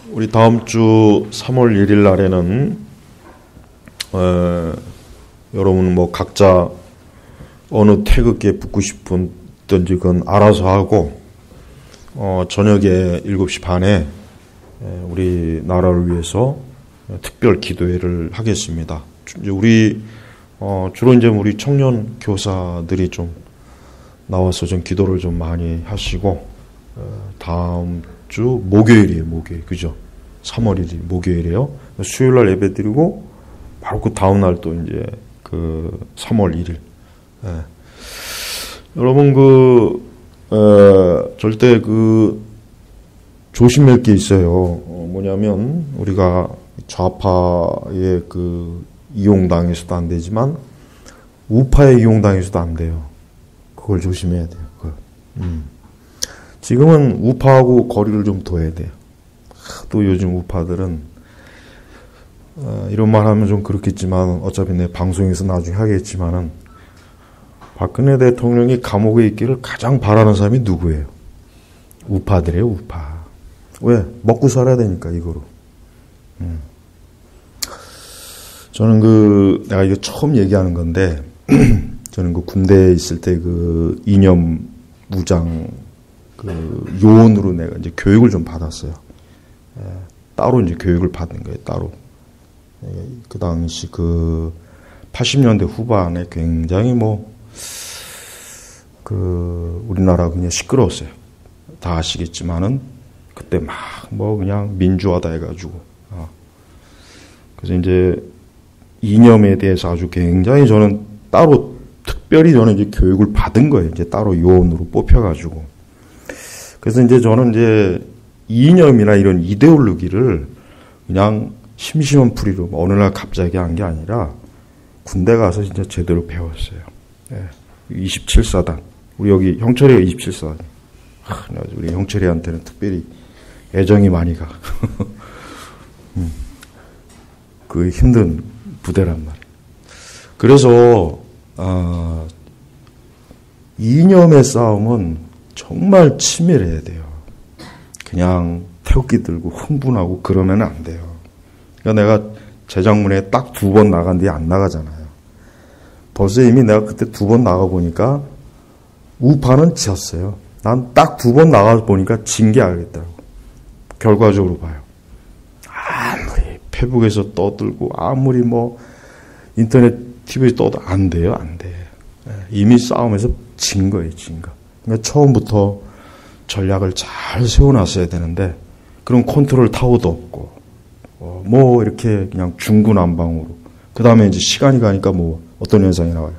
우리 다음 주 3월 1일 날에는 여러분 뭐 각자 어느 태극기에 붙고 싶은든지 그건 알아서 하고 저녁에 7시 반에 우리 나라를 위해서 특별 기도회를 하겠습니다. 이제 우리 주로 이제 우리 청년 교사들이 좀 나와서 좀 기도를 좀 많이 하시고 다음 주 목요일이에요. 목요일 그죠? 3월 1일 목요일이에요. 수요일 날 예배 드리고 바로 그 다음 날 또 이제 그 3월 1일. 여러분 절대 조심할 게 있어요. 뭐냐면 우리가 좌파에 이용당해서도 안 되지만 우파에 이용당해서도 안 돼요. 그걸 조심해야 돼요. 지금은 우파하고 거리를 좀 둬야 돼요. 또 요즘 우파들은 이런 말 하면 좀 그렇겠지만 어차피 내 방송에서 나중에 하겠지만은 박근혜 대통령이 감옥에 있기를 가장 바라는 사람이 누구예요? 우파들이에요. 우파. 왜? 먹고 살아야 되니까 이거로. 저는 내가 이거 처음 얘기하는 건데 저는 군대에 있을 때 이념 무장 요원으로 내가 이제 교육을 좀 받았어요. 따로 이제 교육을 받은 거예요. 따로. 그 당시 80년대 후반에 굉장히 우리나라가 그냥 시끄러웠어요. 다 아시겠지만은 그때 그냥 민주화다 해가지고. 그래서 이제 이념에 대해서 아주 굉장히 저는 따로 특별히 저는 이제 교육을 받은 거예요. 이제 따로 요원으로 뽑혀가지고. 그래서 이제 저는 이제 이념이나 이런 이데올로기를 그냥 심심한 풀이로 어느 날 갑자기 한 게 아니라 군대 가서 진짜 제대로 배웠어요. 27사단. 우리 여기 형철이가 27사단. 우리 형철이한테는 특별히 애정이 많이 가. 그 힘든 부대란 말이에요. 그래서 이념의 싸움은 정말 치밀해야 돼요. 그냥 태극기 들고 흥분하고 그러면 안 돼요. 그러니까 내가 재작문에 딱 2번 나간 뒤에 안 나가잖아요. 벌써 이미 내가 그때 2번 나가보니까 우파는 지었어요. 난 딱 2번 나가보니까 진 게 알겠더라고. 결과적으로 봐요. 아무리 페북에서 떠들고 아무리 인터넷 TV에서 떠도 안 돼요. 안 돼. 이미 싸움에서 진 거예요. 진 거. 그러니까 처음부터 전략을 잘 세워놨어야 되는데 그런 컨트롤 타워도 없고 이렇게 그냥 중구난방으로 그 다음에 이제 시간이 가니까 어떤 현상이 나와요.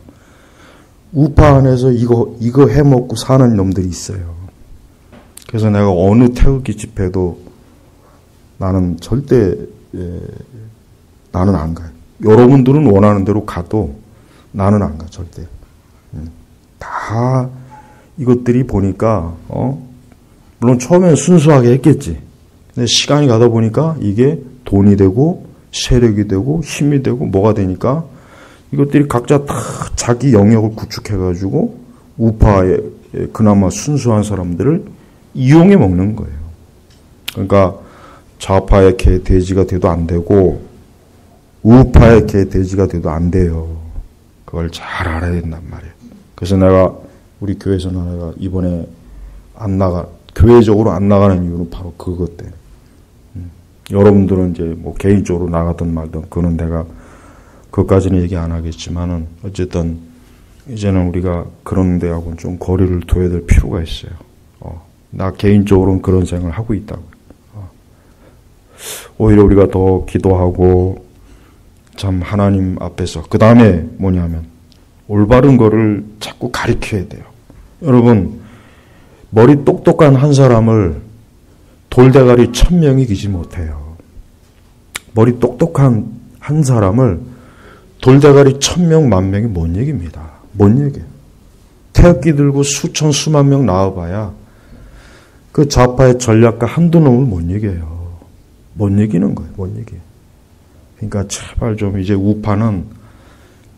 우파 안에서 이거 해먹고 사는 놈들이 있어요. 그래서 내가 어느 태극기 집회도 나는 절대 나는 안 가요. 여러분들은 원하는 대로 가도 나는 안 가. 절대. 다 이것들이 보니까 물론 처음엔 순수하게 했겠지. 근데 시간이 가다 보니까 이게 돈이 되고 세력이 되고 힘이 되고 뭐가 되니까 이것들이 각자 다 자기 영역을 구축해가지고 우파의 그나마 순수한 사람들을 이용해 먹는 거예요. 그러니까 좌파의 개 돼지가 돼도 안 되고 우파의 개 돼지가 돼도 안 돼요. 그걸 잘 알아야 된단 말이에요. 그래서 내가 우리 교회에서는 내가 이번에 교회적으로 안 나가는 이유는 바로 그것 때문에. 여러분들은 이제 개인적으로 나가든 말든 그거는 내가 그것까지는 얘기 안 하겠지만은 어쨌든 이제는 우리가 그런 데하고는 좀 거리를 둬야 될 필요가 있어요. 나 개인적으로는 그런 생각을 하고 있다고. 오히려 우리가 더 기도하고 참 하나님 앞에서 그 다음에 뭐냐면 올바른 거를 자꾸 가르쳐야 돼요. 여러분 머리 똑똑한 한 사람을 돌대가리 1000명이 이기지 못해요. 머리 똑똑한 한 사람을 돌대가리 1000명, 10,000명이 뭔 얘기입니다. 뭔 얘기예요. 태극기 들고 수천, 수만 명 나와봐야 그 좌파의 전략가 한두 놈을 뭔 얘기예요. 뭔 얘기는 거예요. 뭔 얘기예요. 그러니까 제발 좀 이제 우파는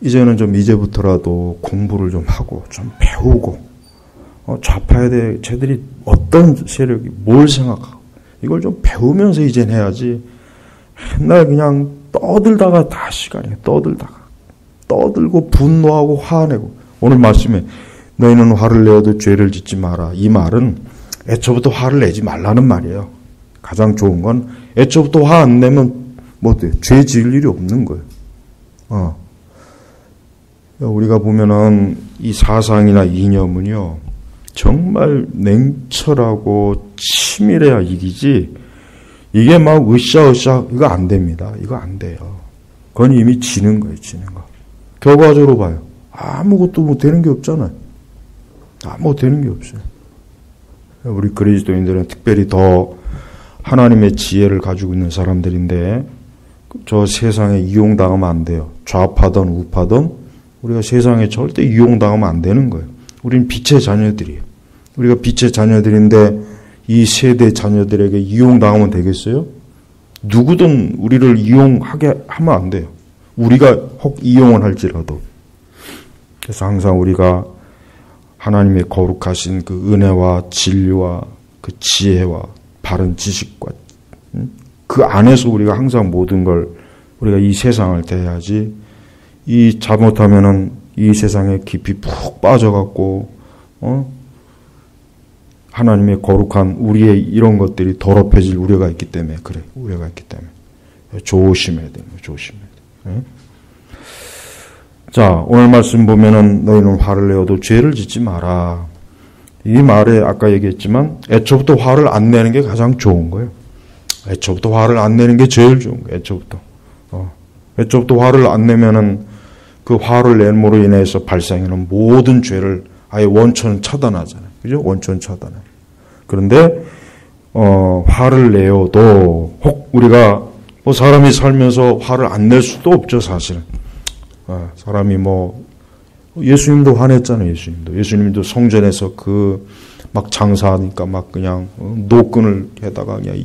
이제는 좀 이제부터라도 공부를 좀 하고 좀 배우고 좌파에 대해 쟤들이 어떤 세력이 뭘 생각하고 이걸 좀 배우면서 이젠 해야지. 맨날 그냥 떠들다가 다 시간이에요. 떠들고 분노하고 화내고. 오늘 말씀에 너희는 화를 내어도 죄를 짓지 마라. 이 말은 애초부터 화를 내지 말라는 말이에요. 가장 좋은 건 애초부터 화 안 내면 뭐 돼요? 죄 지을 일이 없는 거예요. 우리가 보면은 이 사상이나 이념은요, 정말 냉철하고 치밀해야 이기지, 이게 막 으쌰으쌰, 이거 안 됩니다. 이거 안 돼요. 그건 이미 지는 거예요, 지는 거. 결과적으로 봐요. 아무것도 뭐 되는 게 없잖아요. 아무것도 되는 게 없어요. 우리 그리스도인들은 특별히 더 하나님의 지혜를 가지고 있는 사람들인데, 저 세상에 이용당하면 안 돼요. 좌파든 우파든 우리가 세상에 절대 이용당하면 안 되는 거예요. 우리는 빛의 자녀들이에요. 우리가 빛의 자녀들인데 이 세대 자녀들에게 이용당하면 되겠어요? 누구든 우리를 이용하게 하면 안 돼요. 우리가 혹 이용을 할지라도. 그래서 항상 우리가 하나님의 거룩하신 그 은혜와 진리와 그 지혜와 바른 지식과 그 안에서 우리가 항상 모든 걸 우리가 이 세상을 대해야지, 이 잘못하면은 이 세상에 깊이 푹 빠져갖고 하나님의 거룩한 우리의 이런 것들이 더럽혀질 우려가 있기 때문에 그래. 우려가 있기 때문에 조심해야 돼요. 조심해야 돼요. 자, 오늘 말씀 보면은 너희는 화를 내어도 죄를 짓지 마라. 이 말에 아까 얘기했지만 애초부터 화를 안 내는 게 가장 좋은 거예요. 애초부터 화를 안 내는 게 제일 좋은 거예요. 애초부터 화를 안 내면은 그 화를 냄으로 인해서 발생하는 모든 죄를 아예 원천 차단하잖아요. 그죠? 원천 차단해. 그런데 화를 내어도 혹 우리가 뭐 사람이 살면서 화를 안 낼 수도 없죠, 사실은. 사람이 뭐 예수님도 화냈잖아요. 예수님도 성전에서 막 장사하니까 막 그냥 노끈을 해다가 그냥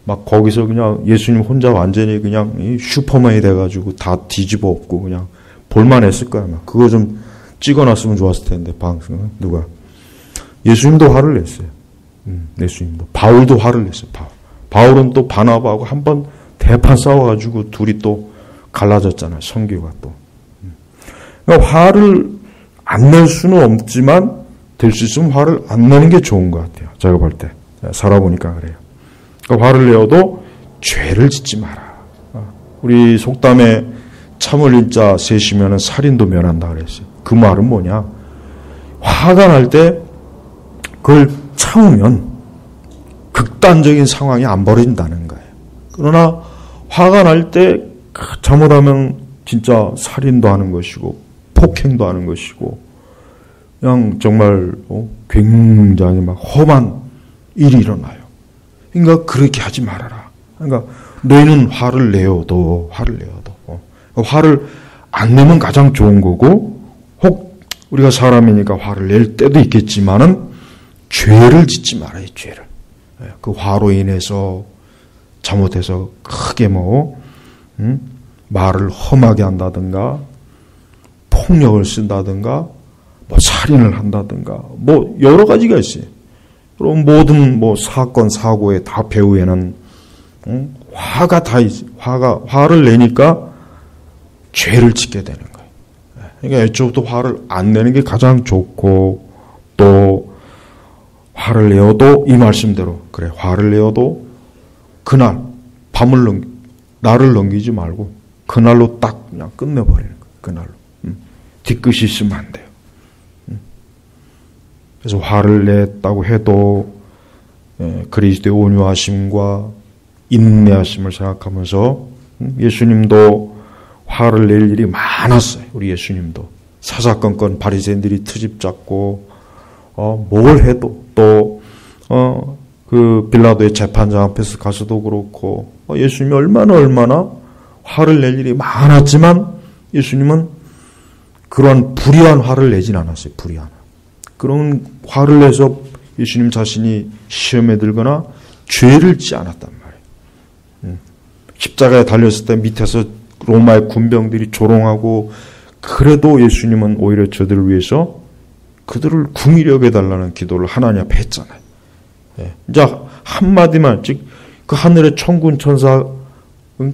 막 거기서 그냥 예수님 혼자 완전히 그냥 슈퍼맨이 돼가지고 다 뒤집어 엎고 그냥 볼만했을 거야. 막 그거 좀 찍어놨으면 좋았을 텐데, 방송 누가. 예수님도 화를 냈어요. 예수님도. 바울도 화를 냈어요. 바울은 또 바나바하고 한번 대판 싸워가지고 둘이 또 갈라졌잖아요. 선교가 또. 그러니까 화를 안 낼 수는 없지만 될 수 있으면 화를 안 내는 게 좋은 것 같아요. 제가 볼 때. 살아보니까 그래요. 그러니까 화를 내어도 죄를 짓지 마라. 우리 속담에 참을 인자 세시면은 살인도 면한다 그랬어요. 그 말은 뭐냐? 화가 날 때 그걸 참으면 극단적인 상황이 안 벌어진다는 거예요. 그러나 화가 날 때 잘못하면 진짜 살인도 하는 것이고 폭행도 하는 것이고 그냥 정말 굉장히 막 험한 일이 일어나요. 그러니까 그렇게 하지 말아라. 그러니까 너희는 화를 내어도 화를 안 내면 가장 좋은 거고, 혹 우리가 사람이니까 화를 낼 때도 있겠지만은 죄를 짓지 말아요. 죄를. 그 화로 인해서 잘못해서 크게 말을 험하게 한다든가 폭력을 쓴다든가 뭐 살인을 한다든가 뭐 여러 가지가 있어요. 그럼 모든 사건 사고의 다 배후에는 화가 다 있어요. 화를 내니까 죄를 짓게 되는 거예요. 그러니까 애초부터 화를 안 내는 게 가장 좋고, 또 화를 내어도 이 말씀대로 그래, 화를 내어도 그날 날을 넘기지 말고 그날로 딱 그냥 끝내버리는 거예요. 그날로. 뒤끝이 있으면 안 돼요. 그래서 화를 냈다고 해도 그리스도의 온유하심과 인내하심을 생각하면서 예수님도 화를 낼 일이 많았어요. 우리 예수님도 사사건건 바리새인들이 트집 잡고 뭘 해도 또 그 빌라도의 재판장 앞에서 가서도 그렇고 예수님이 얼마나 화를 낼 일이 많았지만 예수님은 그러한 불의한 화를 내진 않았어요. 불의한 그런 화를 내서 예수님 자신이 시험에 들거나 죄를 짓지 않았단 말이에요. 십자가에 달렸을 때 밑에서 로마의 군병들이 조롱하고, 그래도 예수님은 오히려 저들을 위해서 그들을 궁일히 여겨달라는 기도를 하나님 앞에 했잖아요. 이제 한마디만, 즉, 그 하늘의 천군 천사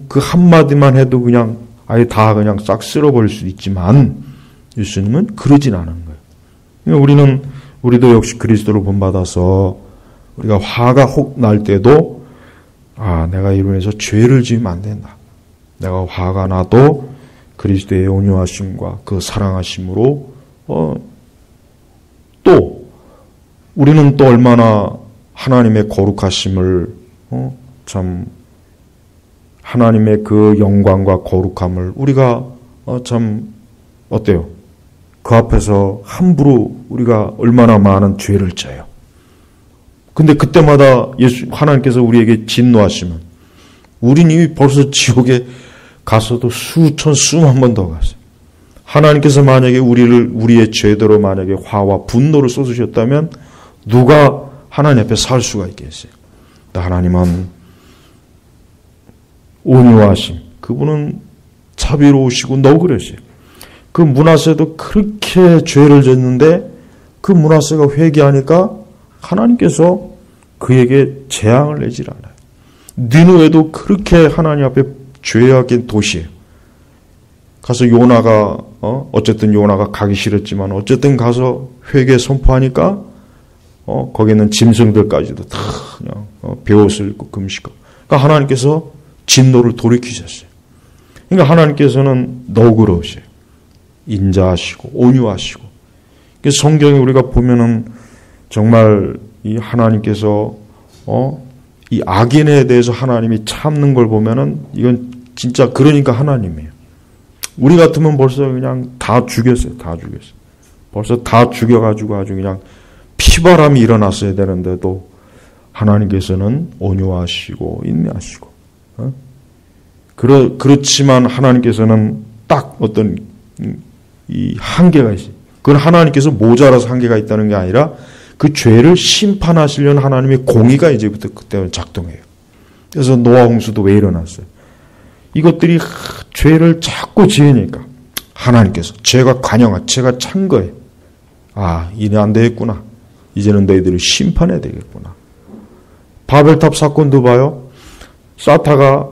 그 한마디만 해도 그냥 아예 다 그냥 싹 쓸어버릴 수도 있지만 예수님은 그러진 않은 거예요. 그러니까 우리도 역시 그리스도로 본받아서 우리가 화가 혹 날 때도 내가 이로 인해서 죄를 지으면 안 된다. 내가 화가 나도 그리스도의 온유하심과 그 사랑하심으로 또 우리는 또 얼마나 하나님의 거룩하심을 참 하나님의 그 영광과 거룩함을 우리가 참 어때요? 그 앞에서 함부로 우리가 얼마나 많은 죄를 져요. 근데 그때마다 하나님께서 우리에게 진노하시면 우린 이미 벌써 지옥에 가서도 수만 번 더 갔어요. 하나님께서 만약에 우리의 죄대로 만약에 화와 분노를 쏟으셨다면 누가 하나님 앞에 살 수가 있겠어요? 하나님은 온유하심, 그분은 자비로우시고 너그러우세요. 그 므낫세도 그렇게 죄를 졌는데 그 므낫세가 회개하니까 하나님께서 그에게 재앙을 내질 않아요. 니느웨도 그렇게 하나님 앞에 죄악인 도시예요. 가서 요나가 어쨌든 요나가 가기 싫었지만 어쨌든 가서 회개 선포하니까 거기는 짐승들까지도 다 그냥 베옷을 입고 금식하고. 그러니까 하나님께서 진노를 돌이키셨어요. 그러니까 하나님께서는 너그러우세요. 인자하시고 온유하시고. 그래서 성경에 우리가 보면은 정말 이 하나님께서 이 악인에 대해서 하나님이 참는 걸 보면은 이건 진짜 그러니까 하나님이에요. 우리 같으면 벌써 그냥 다 죽였어요. 다 죽였어요. 벌써 다 죽여가지고 아주 그냥 피바람이 일어났어야 되는데도 하나님께서는 온유하시고 인내하시고. 그렇지만 하나님께서는 딱 어떤 이 한계가 있어요. 그건 하나님께서 모자라서 한계가 있다는 게 아니라 그 죄를 심판하시려는 하나님의 공의가 이제부터 그때 작동해요. 그래서 노아 홍수도 왜 일어났어요? 이것들이 죄를 자꾸 지으니까 하나님께서 죄가 찬 거예요. 이래 안 되겠구나. 이제는 너희들을 심판해야 되겠구나. 바벨탑 사건도 봐요. 사타가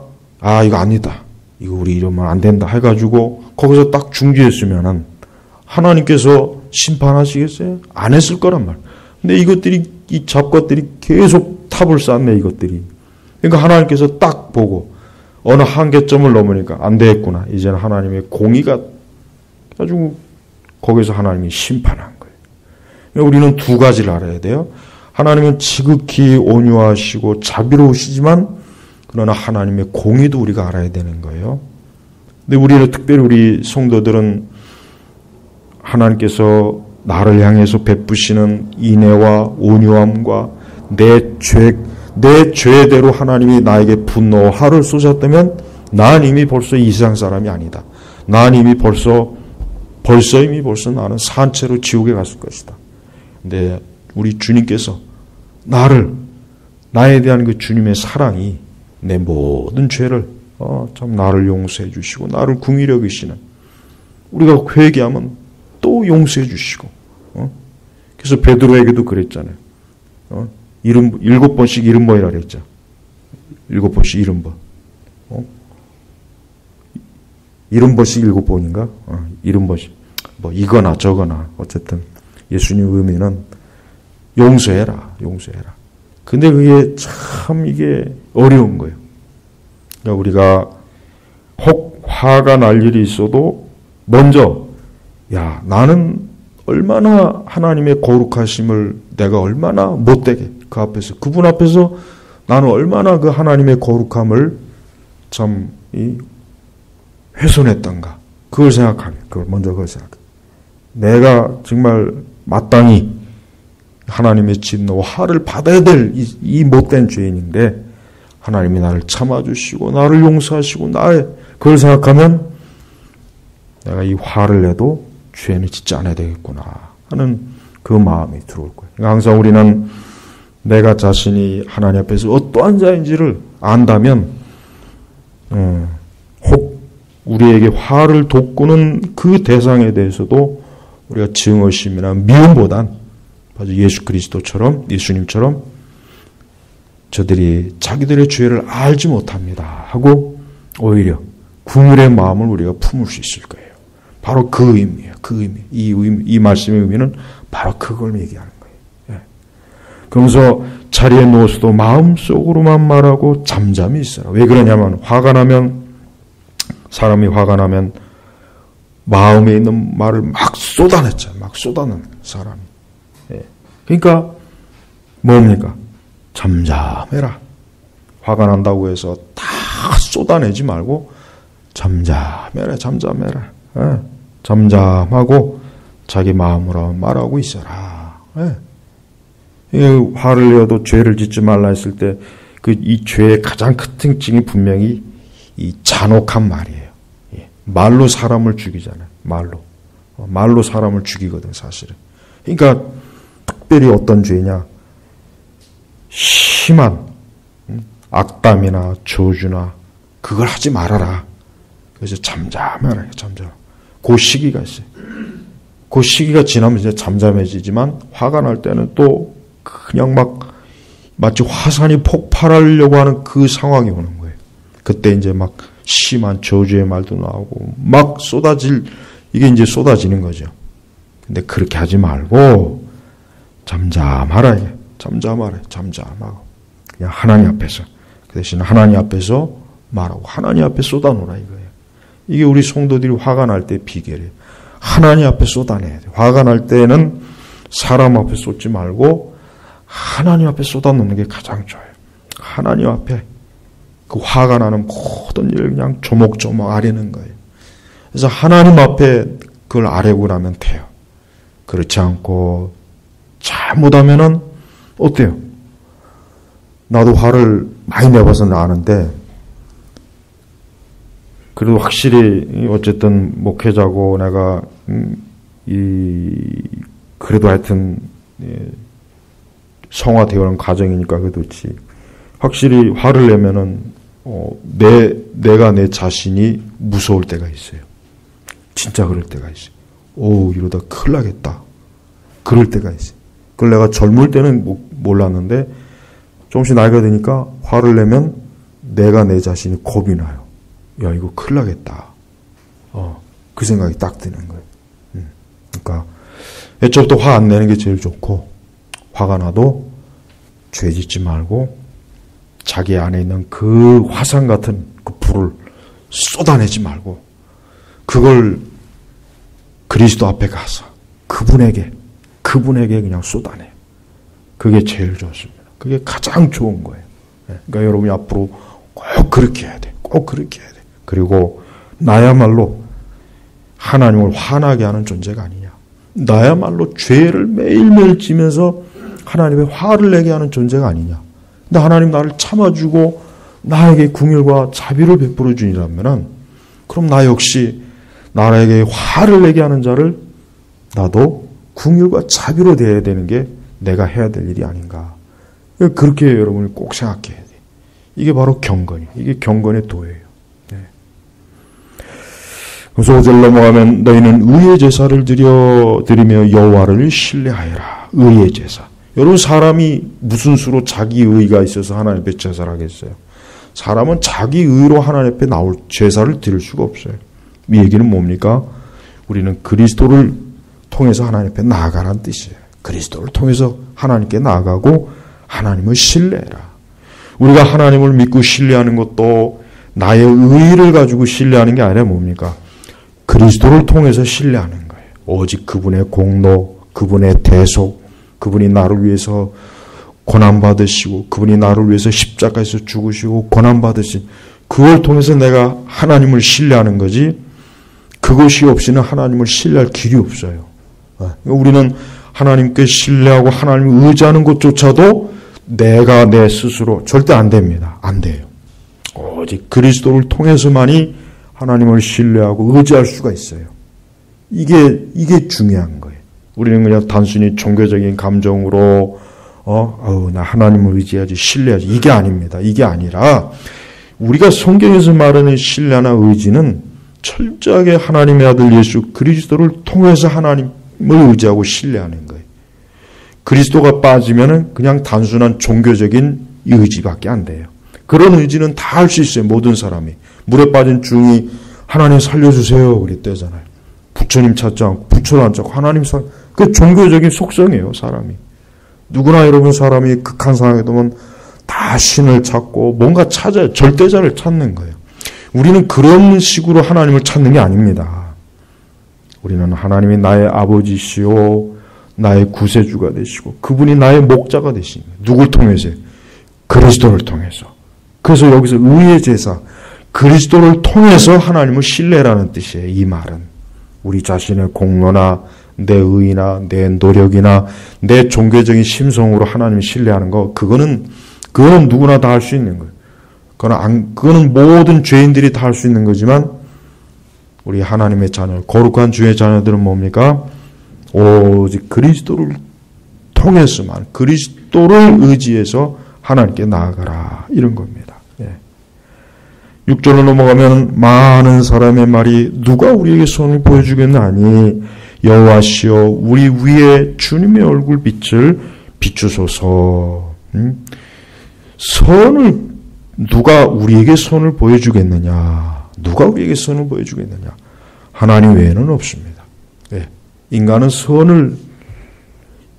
이거 아니다. 이거 우리 이러면 안 된다 해가지고 거기서 딱 중지했으면은 하나님께서 심판하시겠어요? 안 했을 거란 말이에요. 근데 이 잡것들이 계속 탑을 쌓네, 이것들이. 그러니까 하나님께서 딱 보고 어느 한계점을 넘으니까 안 되겠구나. 이제는 하나님의 공의가 가지고 거기서 하나님이 심판한 거예요. 그러니까 우리는 두 가지를 알아야 돼요. 하나님은 지극히 온유하시고 자비로우시지만 그러나 하나님의 공의도 우리가 알아야 되는 거예요. 근데 우리는 특별히 우리 성도들은 하나님께서 나를 향해서 베푸시는 인애와 온유함과 내 죄대로 하나님이 나에게 분노와 화를 쏟았다면 난 이미 벌써 이 세상 사람이 아니다. 난 이미 벌써 나는 산채로 지옥에 갔을 것이다. 근데 우리 주님께서 나에 대한 그 주님의 사랑이 내 모든 죄를 참 나를 용서해 주시고 나를 긍휼히 여기시는, 우리가 회개하면 또 용서해 주시고, 그래서 베드로에게도 그랬잖아요. 7번씩 70번이라 그랬죠. 7번씩 70번. 70번씩 7번인가? 70번씩. 뭐 이거나 저거나 어쨌든 예수님 의미는 용서해라. 근데 그게 참 이게 어려운 거예요. 그러니까 우리가 혹 화가 날 일이 있어도 먼저 나는 얼마나 하나님의 거룩하심을 내가 얼마나 못되게 그 앞에서 그분 앞에서 나는 얼마나 그 하나님의 거룩함을 참 훼손했던가 그걸 생각하게. 그걸 생각해. 내가 정말 마땅히 하나님의 진노와 화를 받아야 될 이 못된 죄인인데 하나님이 나를 참아주시고 나를 용서하시고 그걸 생각하면 내가 이 화를 내도 죄는 짓지 않아야 되겠구나 하는 그 마음이 들어올 거예요. 그러니까 항상 우리는 내가 자신이 하나님 앞에서 어떠한 자인지를 안다면 혹 우리에게 화를 돋구는 그 대상에 대해서도 우리가 증오심이나 미움보단 예수님처럼 저들이 자기들의 죄를 알지 못합니다 하고 오히려 긍휼의 마음을 우리가 품을 수 있을 거예요. 바로 그 의미예요. 그 의미. 이 말씀의 의미는 바로 그걸 얘기하는 거예요. 예. 그러면서 자리에 누워서도 마음속으로만 말하고 잠잠히 있어라. 왜 그러냐면 사람이 화가 나면 마음에 있는 말을 막 쏟아냈잖아요. 막 쏟아내는 사람이. 예. 그러니까 뭡니까? 잠잠해라. 화가 난다고 해서 다 쏟아내지 말고 잠잠해라. 예. 잠잠하고 자기 마음으로 말하고 있어라. 예. 화를 내어도 죄를 짓지 말라 했을 때 이 죄의 가장 큰 특징이 분명히 이 잔혹한 말이에요. 예. 말로 사람을 죽이잖아요. 말로 사람을 죽이거든 사실은. 그러니까 특별히 어떤 죄냐? 심한 악담이나 저주나 그걸 하지 말아라. 그래서 잠잠해라. 잠잠. 그 시기가 있어요. 그 시기가 지나면 이제 잠잠해지지만 화가 날 때는 또 그냥 막 마치 화산이 폭발하려고 하는 그 상황이 오는 거예요. 그때 이제 막 심한 저주의 말도 나오고 막 이게 이제 쏟아지는 거죠. 근데 그렇게 하지 말고 잠잠하라. 잠잠하고 그냥 하나님 앞에서 그 대신 하나님 앞에서 말하고 하나님 앞에 쏟아놓으라 이거예요. 이게 우리 성도들이 화가 날 때 비결이에요. 하나님 앞에 쏟아내야 돼요. 화가 날 때는 사람 앞에 쏟지 말고 하나님 앞에 쏟아놓는 게 가장 좋아요. 하나님 앞에 그 화가 나는 모든 일을 그냥 조목조목 아뢰는 거예요. 그래서 하나님 앞에 그걸 아뢰고 나면 돼요. 그렇지 않고 잘못하면은 어때요? 나도 화를 많이 내봐서 아는데 그래도 확실히 어쨌든 목회자고 내가 그래도 하여튼 성화되어가는 과정이니까 그렇지. 확실히 화를 내면은 내가 내 자신이 무서울 때가 있어요. 진짜 그럴 때가 있어요. 오 이러다 큰일 나겠다. 그럴 때가 있어요. 그걸 내가 젊을 때는 몰랐는데 조금씩 나이가 드니까 화를 내면 내가 내 자신이 겁이 나요. 야 이거 큰일 나겠다. 그 생각이 딱 드는 거예요. 그러니까 애초부터 화 안 내는 게 제일 좋고 화가 나도 죄 짓지 말고 자기 안에 있는 그 화산 같은 그 불을 쏟아내지 말고 그걸 그리스도 앞에 가서 그분에게 그냥 쏟아내요. 그게 제일 좋습니다. 그게 가장 좋은 거예요. 그러니까 여러분이 앞으로 꼭 그렇게 해야 돼. 꼭 그렇게 해야 돼. 그리고 나야말로 하나님을 화나게 하는 존재가 아니냐. 나야말로 죄를 매일매일 지면서 하나님의 화를 내게 하는 존재가 아니냐. 근데 하나님 나를 참아주고 나에게 긍휼과 자비를 베풀어 주니라면은 그럼 나 역시 나에게 화를 내게 하는 자를 나도 긍휼과 자비로 대해야 되는 게 내가 해야 될 일이 아닌가. 그렇게 여러분이 꼭 생각해야 돼. 이게 바로 경건이에요. 이게 경건의 도예요. 네. 그래서 5절 넘어가면 너희는 의의 제사를 드리며 여호와를 신뢰하여라. 의의 제사. 여러분 사람이 무슨 수로 자기 의가 있어서 하나님 앞에 제사를 하겠어요. 사람은 자기 의로 하나님 앞에 나올 제사를 드릴 수가 없어요. 이 얘기는 뭡니까? 우리는 그리스도를 통해서 하나님 앞에 나아가라는 뜻이에요. 그리스도를 통해서 하나님께 나아가고 하나님을 신뢰해라. 우리가 하나님을 믿고 신뢰하는 것도 나의 의를 가지고 신뢰하는 게 아니라 뭡니까? 그리스도를 통해서 신뢰하는 거예요. 오직 그분의 공로, 그분의 대속, 그분이 나를 위해서 고난받으시고 그분이 나를 위해서 십자가에서 죽으시고 고난받으신 그걸 통해서 내가 하나님을 신뢰하는 거지 그것이 없이는 하나님을 신뢰할 길이 없어요. 우리는 하나님께 신뢰하고 하나님을 의지하는 것조차도 내가 내 스스로 절대 안 됩니다. 안 돼요. 오직 그리스도를 통해서만이 하나님을 신뢰하고 의지할 수가 있어요. 이게 중요한 거예요. 우리는 그냥 단순히 종교적인 감정으로 나 하나님을 의지하지 신뢰하지 이게 아닙니다. 이게 아니라 우리가 성경에서 말하는 신뢰나 의지는 철저하게 하나님의 아들 예수 그리스도를 통해서 하나님을 의지하고 신뢰하는 거예요. 그리스도가 빠지면은 그냥 단순한 종교적인 이 의지밖에 안 돼요. 그런 의지는 다 할 수 있어요. 모든 사람이. 물에 빠진 중이 하나님 살려주세요 그랬대잖아요. 부처님 찾지 않고 부처도 안 찾고 하나님 그 종교적인 속성이에요. 사람이. 누구나 여러분 사람이 극한 상황에 두면 다 신을 찾고 뭔가 찾아요. 절대자를 찾는 거예요. 우리는 그런 식으로 하나님을 찾는 게 아닙니다. 우리는 하나님이 나의 아버지시오 나의 구세주가 되시고 그분이 나의 목자가 되신 거예요. 누굴 통해서요? 그리스도를 통해서. 그래서 여기서 의의 제사 그리스도를 통해서 하나님을 신뢰라는 뜻이에요. 이 말은 우리 자신의 공로나 내 의나 내 노력이나 내 종교적인 심성으로 하나님을 신뢰하는 거 그거는 누구나 다 할 수 있는 거예요. 그거는 모든 죄인들이 다 할 수 있는 거지만 우리 하나님의 자녀, 거룩한 주의 자녀들은 뭡니까? 오직 그리스도를 통해서만 그리스도를 의지해서 하나님께 나아가라 이런 겁니다. 6절로 넘어가면 많은 사람의 말이 누가 우리에게 선을 보여주겠나니 여호와시여 우리 위에 주님의 얼굴 빛을 비추소서. 선을 누가 우리에게 선을 보여주겠느냐? 누가 우리에게 선을 보여주겠느냐? 하나님 외에는 없습니다.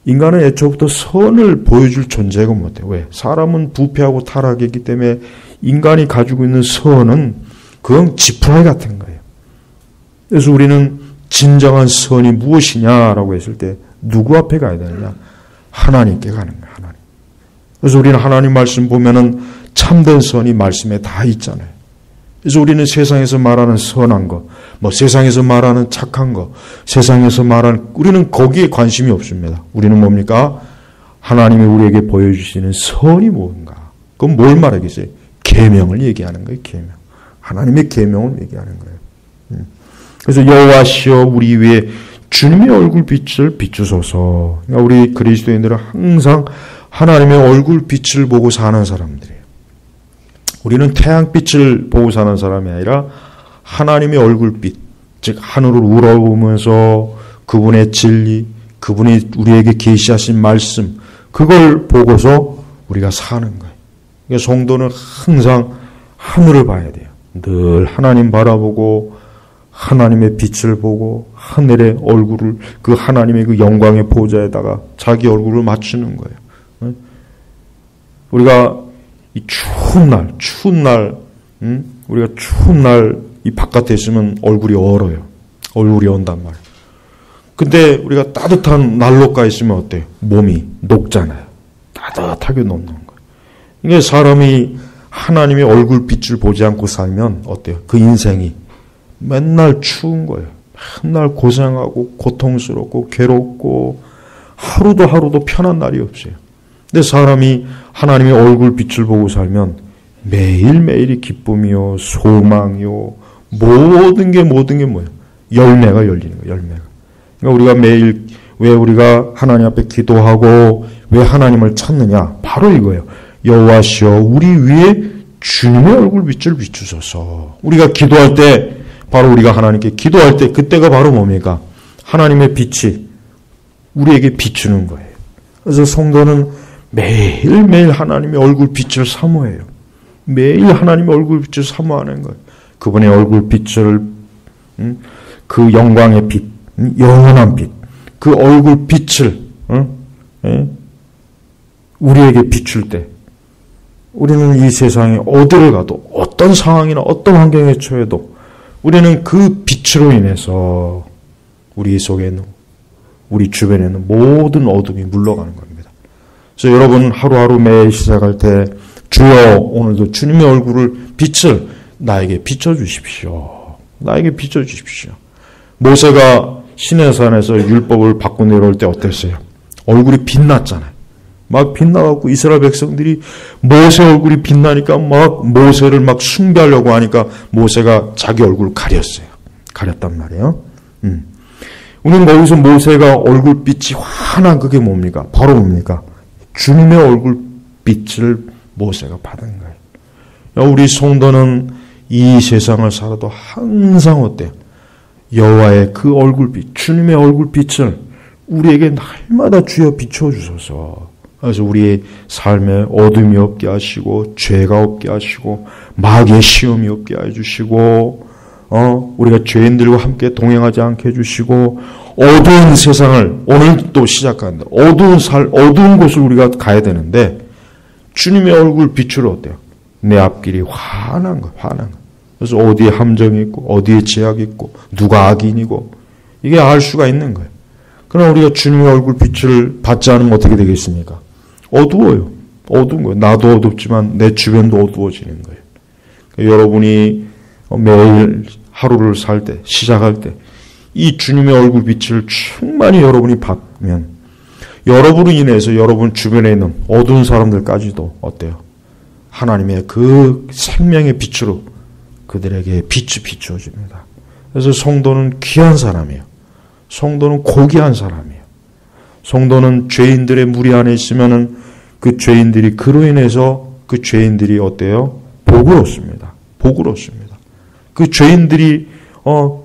인간은 애초부터 선을 보여줄 존재가 못해요. 왜? 사람은 부패하고 타락했기 때문에 인간이 가지고 있는 선은 그건 지푸라기 같은 거예요. 그래서 우리는 진정한 선이 무엇이냐라고 했을 때 누구 앞에 가야 되느냐? 하나님께 가는 거예요. 하나님. 그래서 우리는 하나님 말씀 보면은 참된 선이 말씀에 다 있잖아요. 그래서 우리는 세상에서 말하는 선한 것, 세상에서 말하는 착한 것, 세상에서 말하는 우리는 거기에 관심이 없습니다. 우리는 뭡니까? 하나님이 우리에게 보여주시는 선이 뭔가? 그건 뭘 말하겠어요? 계명을 얘기하는 거예요. 계명. 하나님의 계명을 얘기하는 거예요. 그래서 여호와시여 우리 위에 주님의 얼굴 빛을 비추소서. 그러니까 우리 그리스도인들은 항상 하나님의 얼굴 빛을 보고 사는 사람들이에요. 우리는 태양빛을 보고 사는 사람이 아니라 하나님의 얼굴빛, 즉 하늘을 우러보면서 그분의 진리, 그분이 우리에게 계시하신 말씀, 그걸 보고서 우리가 사는 거예요. 그러니까 성도는 항상 하늘을 봐야 돼요. 늘 하나님 바라보고 하나님의 빛을 보고 하늘의 얼굴을 그 하나님의 그 영광의 보좌에다가 자기 얼굴을 맞추는 거예요. 우리가 이 추운 날, 우리가 추운 날 이 바깥에 있으면 얼굴이 얼어요. 얼굴이 온단 말이에요. 근데 우리가 따뜻한 난로가 있으면 어때요? 몸이 녹잖아요. 따뜻하게 녹는 거예요. 이게 사람이 하나님의 얼굴빛을 보지 않고 살면 어때요? 그 인생이 맨날 추운 거예요. 맨날 고생하고 고통스럽고 괴롭고 하루도 편한 날이 없어요. 근데 사람이 하나님의 얼굴빛을 보고 살면 매일매일이 기쁨이요 소망이요 모든 게 뭐예요? 열매가 열리는 거예요. 열매가. 그러니까 우리가 매일 왜 우리가 하나님 앞에 기도하고 왜 하나님을 찾느냐? 바로 이거예요. 여호와시여 우리 위에 주님의 얼굴빛을 비추소서. 우리가 기도할 때 바로 우리가 하나님께 기도할 때 그때가 바로 뭡니까? 하나님의 빛이 우리에게 비추는 거예요. 그래서 성도는 매일매일 하나님의 얼굴빛을 사모해요. 매일 하나님의 얼굴빛을 사모하는 거예요. 그분의 얼굴빛을 그 영광의 빛, 영원한 빛, 그 얼굴빛을 우리에게 비출 때 우리는 이 세상에 어디를 가도 어떤 상황이나 어떤 환경에 처해도 우리는 그 빛으로 인해서 우리 속에는 우리 주변에는 모든 어둠이 물러가는 겁니다. 그래서 여러분 하루하루 매일 시작할 때 주여 오늘도 주님의 얼굴을 빛을 나에게 비춰주십시오. 나에게 비춰주십시오. 모세가 시내산에서 율법을 받고 내려올 때 어땠어요? 얼굴이 빛났잖아요. 막 빛나갖고 이스라엘 백성들이 모세 얼굴이 빛나니까 막 모세를 막 숭배하려고 하니까 모세가 자기 얼굴을 가렸어요. 가렸단 말이에요. 우리는 거기서 모세가 얼굴빛이 환한 그게 뭡니까? 바로 뭡니까? 주님의 얼굴빛을 모세가 받은 거예요. 우리 성도는 이 세상을 살아도 항상 어때요? 여호와의 그 얼굴빛, 주님의 얼굴빛을 우리에게 날마다 주여 비춰주소서. 그래서 우리의 삶에 어둠이 없게 하시고 죄가 없게 하시고 마귀의 시험이 없게 해주시고 우리가 죄인들과 함께 동행하지 않게 해주시고 어두운 세상을 오늘 또 시작한다. 어두운 곳을 우리가 가야 되는데 주님의 얼굴 빛으로 어때요? 내 앞길이 환한 거. 그래서 어디에 함정이 있고 어디에 제약이 있고 누가 악인이고 이게 알 수가 있는 거예요. 그러나 우리가 주님의 얼굴 빛을 받지 않으면 어떻게 되겠습니까? 어두워요. 어두운 거예요. 나도 어둡지만 내 주변도 어두워지는 거예요. 여러분이 매일 하루를 살 때, 시작할 때 이 주님의 얼굴 빛을 충만히 여러분이 받으면 여러분으로 인해서 여러분 주변에 있는 어두운 사람들까지도 어때요? 하나님의 그 생명의 빛으로 그들에게 빛이 비추어집니다. 그래서 성도는 귀한 사람이에요. 성도는 고귀한 사람이에요. 성도는 죄인들의 무리 안에 있으면은 그 죄인들이 그로 인해서 그 죄인들이 어때요? 복을 얻습니다. 그 죄인들이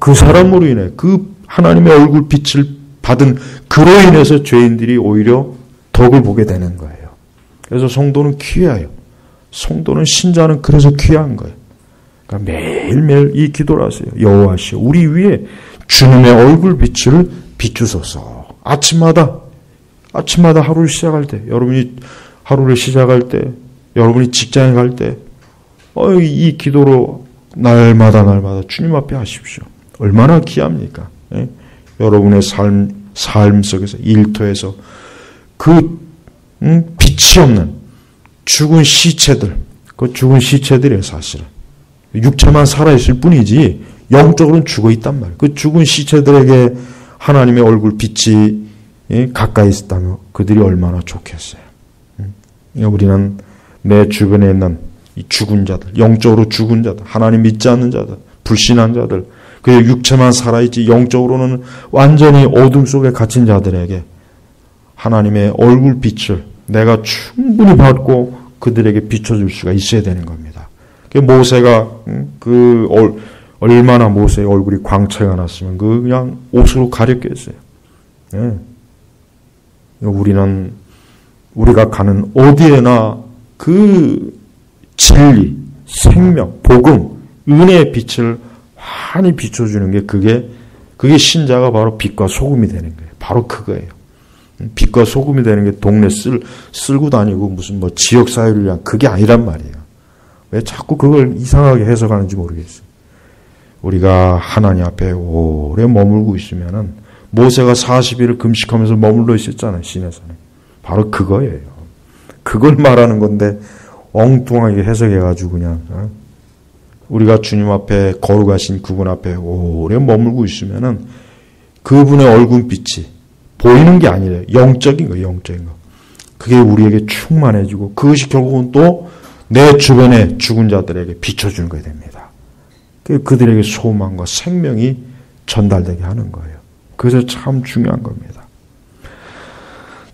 그 사람으로 인해 그 하나님의 얼굴 빛을 받은 그로 인해서 죄인들이 오히려 덕을 보게 되는 거예요. 그래서 성도는 귀해요. 성도는 신자는 그래서 귀한 거예요. 그러니까 매일매일 이 기도를 하세요. 여호와시여 우리 위에 주님의 얼굴 빛을 비추소서. 아침마다 하루를 시작할 때 여러분이 하루를 시작할 때 여러분이 직장에 갈 때 이 기도로 날마다 주님 앞에 하십시오. 얼마나 귀합니까? 예? 여러분의 삶 속에서 일터에서 그 빛이 없는 죽은 시체들, 그 죽은 시체들이에요 사실은. 육체만 살아있을 뿐이지 영적으로는 죽어 있단 말이에요. 그 죽은 시체들에게 하나님의 얼굴 빛이 가까이 있었다면 그들이 얼마나 좋겠어요. 우리는 내 주변에 있는 이 죽은 자들, 영적으로 죽은 자들, 하나님 믿지 않는 자들, 불신한 자들, 그 육체만 살아있지 영적으로는 완전히 어둠 속에 갇힌 자들에게 하나님의 얼굴 빛을 내가 충분히 받고 그들에게 비춰줄 수가 있어야 되는 겁니다. 모세가 얼마나 모세의 얼굴이 광채가 났으면 그냥 옷으로 가렸겠어요. 네. 우리가 가는 어디에나 그 진리, 생명, 복음, 은혜의 빛을 환히 비춰주는 게 그게 신자가 바로 빛과 소금이 되는 거예요. 바로 그거예요. 빛과 소금이 되는 게 동네 쓸고 다니고 무슨 지역사회를 위한 그게 아니란 말이에요. 왜 자꾸 그걸 이상하게 해석하는지 모르겠어요. 우리가 하나님 앞에 오래 머물고 있으면은 모세가 40일을 금식하면서 머물러 있었잖아요. 시내산에. 바로 그거예요. 그걸 말하는 건데 엉뚱하게 해석해가지고 그냥 우리가 주님 앞에 거룩하신 그분 앞에 오래 머물고 있으면은 그분의 얼굴빛이 보이는 게 아니래요. 영적인 거. 그게 우리에게 충만해지고 그것이 결국은 또 내 주변의 죽은 자들에게 비춰주는 거야 됩니다. 그들에게 소망과 생명이 전달되게 하는 거예요. 그래서 참 중요한 겁니다.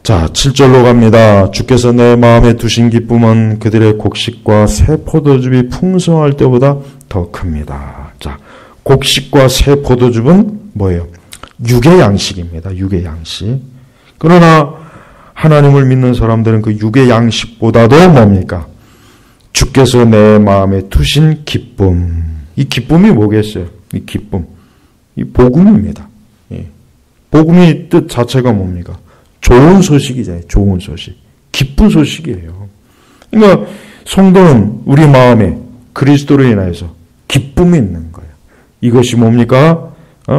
자, 7절로 갑니다. 주께서 내 마음에 두신 기쁨은 그들의 곡식과 새 포도즙이 풍성할 때보다 더 큽니다. 자, 곡식과 새 포도즙은 뭐예요? 육의 양식입니다. 육의 양식. 그러나 하나님을 믿는 사람들은 그 육의 양식보다도 뭡니까? 주께서 내 마음에 두신 기쁨. 이 기쁨이 뭐겠어요? 이 기쁨. 이 복음입니다. 복음의 뜻 자체가 뭡니까? 좋은 소식이잖아요. 좋은 소식. 기쁜 소식이에요. 그러니까 성도는 우리 마음에 그리스도로 인하여서 기쁨이 있는 거예요. 이것이 뭡니까?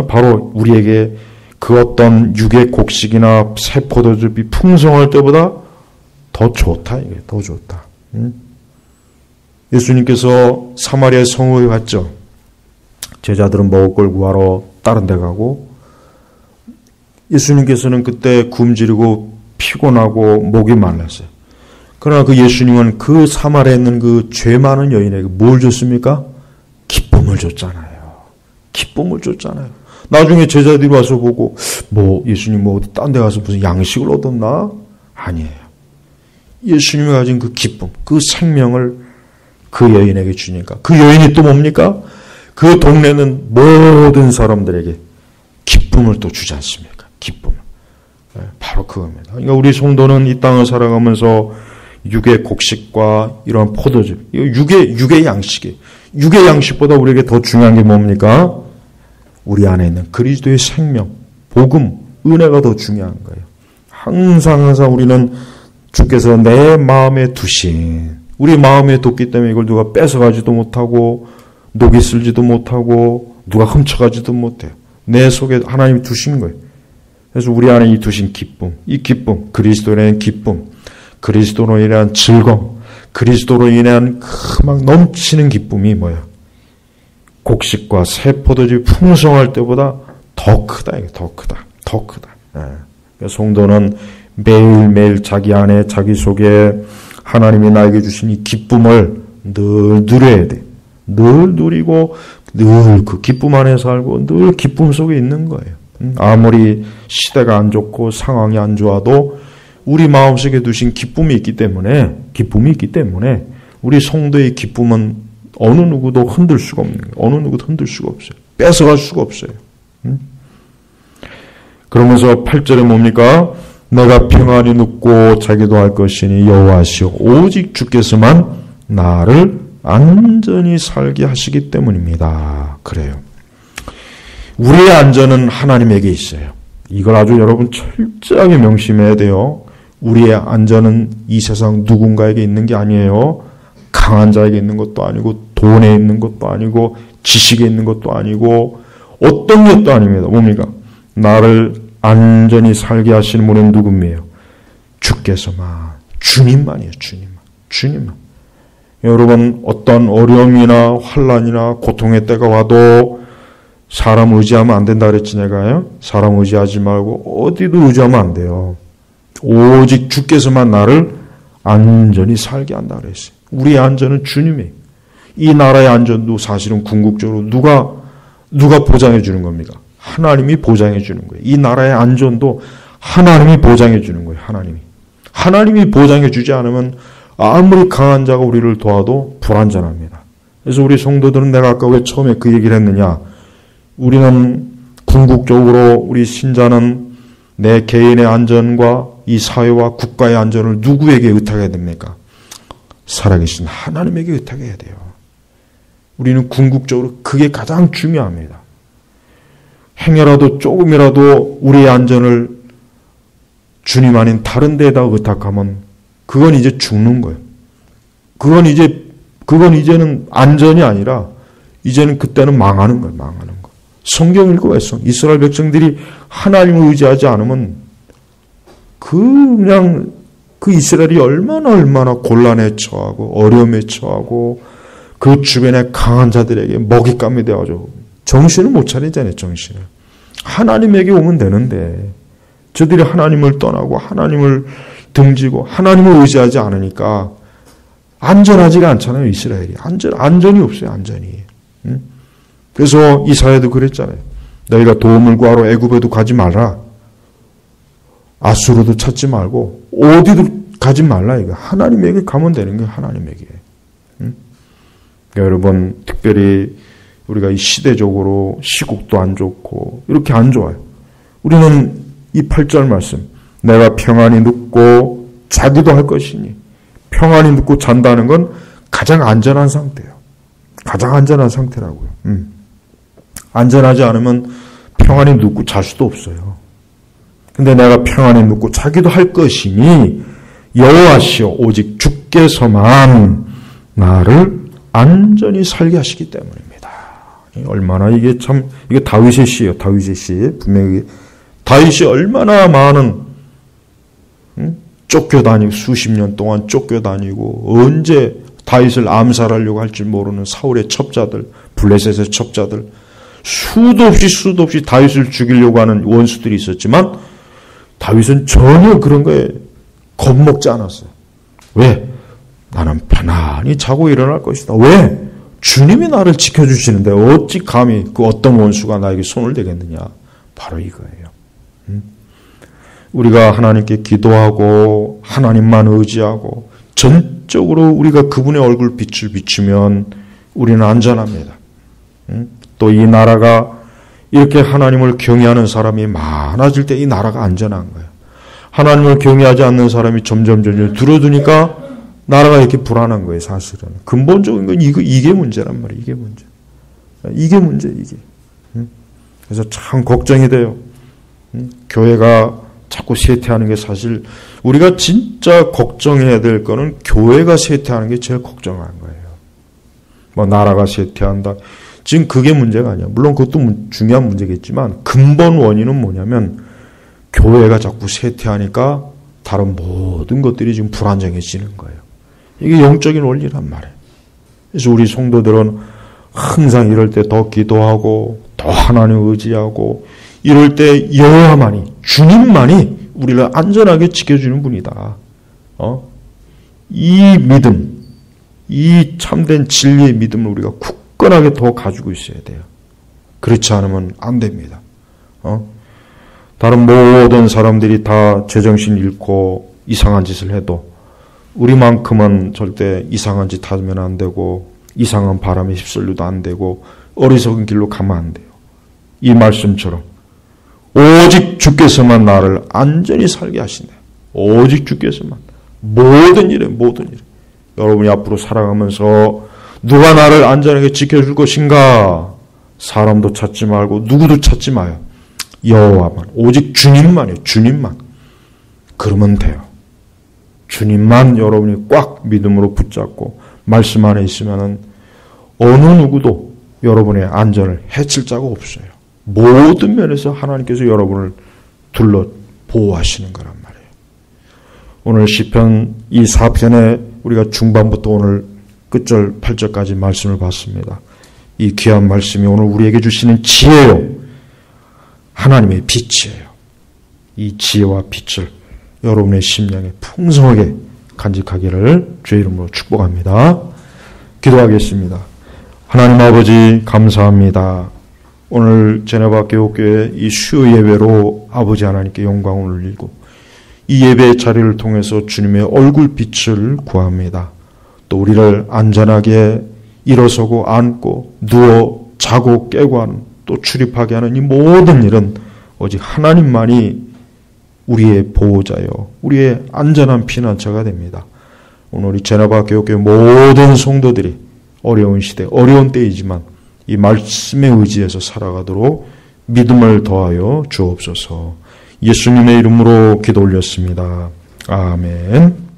바로 우리에게 그 어떤 육의 곡식이나 새 포도즙이 풍성할 때보다 더 좋다. 이게 더 좋다. 예수님께서 사마리아 성읍에 갔죠. 제자들은 먹을 걸 구하러 다른 데 가고 예수님께서는 그때 굶주리고 피곤하고 목이 말랐어요. 그러나 그 예수님은 그 사마리아에 있는 그 죄 많은 여인에게 뭘 줬습니까? 기쁨을 줬잖아요. 기쁨을 줬잖아요. 나중에 제자들이 와서 보고 예수님 어디 딴 데 가서 무슨 양식을 얻었나? 아니에요. 예수님이 가진 그 기쁨, 그 생명을 그 여인에게 주니까 그 여인이 또 뭡니까? 그 동네는 모든 사람들에게 기쁨을 또 주지 않습니까? 기쁨을. 바로 그겁니다. 그러니까 우리 성도는 이 땅을 살아가면서 육의 곡식과 이런 포도즙, 육의 양식이에요. 육의 양식보다 우리에게 더 중요한 게 뭡니까? 우리 안에 있는 그리스도의 생명, 복음, 은혜가 더 중요한 거예요. 항상 우리는 주께서 내 마음에 두신, 우리 마음에 뒀기 때문에 이걸 누가 뺏어가지도 못하고 녹이 쓸지도 못하고 누가 훔쳐가지도 못해요. 내 속에 하나님이 두신 거예요. 그래서 우리 안에 이 두신 기쁨, 이 기쁨, 그리스도로 인한 기쁨, 그리스도로 인한 즐거움, 그리스도로 인한 막 넘치는 기쁨이 뭐야? 곡식과 새 포도즙이 풍성할 때보다 더 크다. 이게 더 크다. 더 크다. 예. 성도는 매일매일 자기 안에 자기 속에 하나님이 나에게 주신 이 기쁨을 늘 누려야 돼. 늘 누리고 늘 그 기쁨 안에 살고 늘 기쁨 속에 있는 거예요. 아무리 시대가 안 좋고 상황이 안 좋아도 우리 마음속에 두신 기쁨이 있기 때문에 우리 성도의 기쁨은 어느 누구도 흔들 수가 없는 거예요. 어느 누구도 흔들 수가 없어요. 뺏어갈 수가 없어요. 그러면서 8절에 뭡니까? 내가 평안히 눕고 자기도 할 것이니 여호와시오 오직 주께서만 나를 안전히 살게 하시기 때문입니다. 그래요. 우리의 안전은 하나님에게 있어요. 이걸 아주 여러분 철저하게 명심해야 돼요. 우리의 안전은 이 세상 누군가에게 있는 게 아니에요. 강한 자에게 있는 것도 아니고 돈에 있는 것도 아니고 지식에 있는 것도 아니고 어떤 것도 아닙니다. 뭡니까? 나를 안전히 살게 하시는 분은 누구예요? 주께서만, 주님만이에요. 주님만. 여러분 어떤 어려움이나 환난이나 고통의 때가 와도 사람 의지하면 안 된다 그랬지 내가요? 사람 의지하지 말고 어디도 의지하면 안 돼요. 오직 주께서만 나를 안전히 살게 한다 그랬어요. 우리의 안전은 주님이에요. 이 나라의 안전도 사실은 궁극적으로 누가 보장해 주는 겁니까? 하나님이 보장해 주는 거예요. 이 나라의 안전도 하나님이 보장해 주는 거예요. 하나님이 보장해 주지 않으면 아무리 강한 자가 우리를 도와도 불안전합니다. 그래서 우리 성도들은 내가 아까 왜 처음에 그 얘기를 했느냐? 우리는 궁극적으로 우리 신자는 내 개인의 안전과 이 사회와 국가의 안전을 누구에게 의탁해야 됩니까? 살아계신 하나님에게 의탁해야 돼요. 우리는 궁극적으로 그게 가장 중요합니다. 행여라도 조금이라도 우리의 안전을 주님 아닌 다른 데에다 의탁하면 그건 이제 죽는 거예요. 그건 이제는 안전이 아니라 이제는 그때는 망하는 거예요. 망하는 거. 성경 읽어봤어. 이스라엘 백성들이 하나님을 의지하지 않으면 그냥 그 이스라엘이 얼마나 곤란에 처하고 어려움에 처하고 그 주변에 강한 자들에게 먹잇감이 되어가지고 정신을 못 차리잖아요. 정신을. 하나님에게 오면 되는데 저들이 하나님을 떠나고 하나님을 등지고 하나님을 의지하지 않으니까 안전하지가 않잖아요. 이스라엘이. 안전이 없어요. 안전이. 응? 그래서 이사야도 그랬잖아요. 너희가 도움을 구하러 애굽에도 가지 말라. 아수르도 찾지 말고 어디도 가지 말라. 이거 하나님에게 가면 되는 거예요. 하나님에게. 응? 그러니까 여러분 특별히 우리가 이 시대적으로 시국도 안 좋고 이렇게 안 좋아요. 우리는 이 8절 말씀 내가 평안히 눕고 자기도 할 것이니 평안히 눕고 잔다는 건 가장 안전한 상태예요. 가장 안전한 상태라고요. 안전하지 않으면 평안히 눕고 잘 수도 없어요. 근데 내가 평안히 눕고 자기도 할 것이니 여호와시오 오직 주께서만 나를 안전히 살게 하시기 때문입니다. 얼마나 이게 다윗의 시예요. 다윗의 시. 분명히 다윗이 얼마나 많은 쫓겨다니고 수십 년 동안 쫓겨다니고 언제 다윗을 암살하려고 할지 모르는 사울의 첩자들, 블레셋의 첩자들 수도 없이 다윗을 죽이려고 하는 원수들이 있었지만 다윗은 전혀 그런 거에 겁먹지 않았어요. 왜? 나는 편안히 자고 일어날 것이다. 왜? 주님이 나를 지켜주시는데 어찌 감히 그 어떤 원수가 나에게 손을 대겠느냐. 바로 이거예요. 우리가 하나님께 기도하고 하나님만 의지하고 전적으로 우리가 그분의 얼굴빛을 비추면 우리는 안전합니다. 또 이 나라가 이렇게 하나님을 경외하는 사람이 많아질 때 이 나라가 안전한 거예요. 하나님을 경외하지 않는 사람이 점점 줄어드니까 나라가 이렇게 불안한 거예요, 사실은. 근본적인 건 이게 문제란 말이에요, 이게 문제. 이게 문제, 이게. 그래서 참 걱정이 돼요. 교회가 자꾸 쇠퇴하는 게 사실 우리가 진짜 걱정해야 될 거는 교회가 쇠퇴하는 게 제일 걱정한 거예요. 뭐 나라가 쇠퇴한다. 지금 그게 문제가 아니야. 물론 그것도 중요한 문제겠지만 근본 원인은 뭐냐면 교회가 자꾸 쇠퇴하니까 다른 모든 것들이 지금 불안정해지는 거예요. 이게 영적인 원리란 말이에요. 그래서 우리 성도들은 항상 이럴 때 더 기도하고 더 하나님을 의지하고 이럴 때 여호와만이 주님만이 우리를 안전하게 지켜주는 분이다. 이 믿음, 이 참된 진리의 믿음을 우리가 굳건하게 더 가지고 있어야 돼요. 그렇지 않으면 안 됩니다. 다른 모든 사람들이 다 제정신 잃고 이상한 짓을 해도 우리만큼은 절대 이상한 짓 하면 안 되고 이상한 바람에 휩쓸려도 안 되고 어리석은 길로 가면 안 돼요. 이 말씀처럼 오직 주께서만 나를 안전히 살게 하신다. 오직 주께서만. 모든 일에. 여러분이 앞으로 살아가면서 누가 나를 안전하게 지켜줄 것인가? 사람도 찾지 말고 누구도 찾지 마요. 여호와만. 오직 주님만이에요. 주님만. 그러면 돼요. 주님만 여러분이 꽉 믿음으로 붙잡고 말씀 안에 있으면은 어느 누구도 여러분의 안전을 해칠 자가 없어요. 모든 면에서 하나님께서 여러분을 둘러 보호하시는 거란 말이에요. 오늘 시편 이 4편에 우리가 중반부터 오늘 끝절 8절까지 말씀을 봤습니다. 이 귀한 말씀이 오늘 우리에게 주시는 지혜요. 하나님의 빛이에요. 이 지혜와 빛을 여러분의 심령에 풍성하게 간직하기를 주의 이름으로 축복합니다. 기도하겠습니다. 하나님 아버지 감사합니다. 오늘 제네바 교육교회 이 수요 예배로 아버지 하나님께 영광을 올리고 이 예배의 자리를 통해서 주님의 얼굴빛을 구합니다. 또 우리를 안전하게 일어서고 앉고 누워 자고 깨고 하는 또 출입하게 하는 이 모든 일은 오직 하나님만이 우리의 보호자요 우리의 안전한 피난처가 됩니다. 오늘 이 제네바 교육교회 모든 성도들이 어려운 시대 어려운 때이지만 이 말씀에 의지해서 살아가도록 믿음을 더하여 주옵소서. 예수님의 이름으로 기도 올렸습니다. 아멘.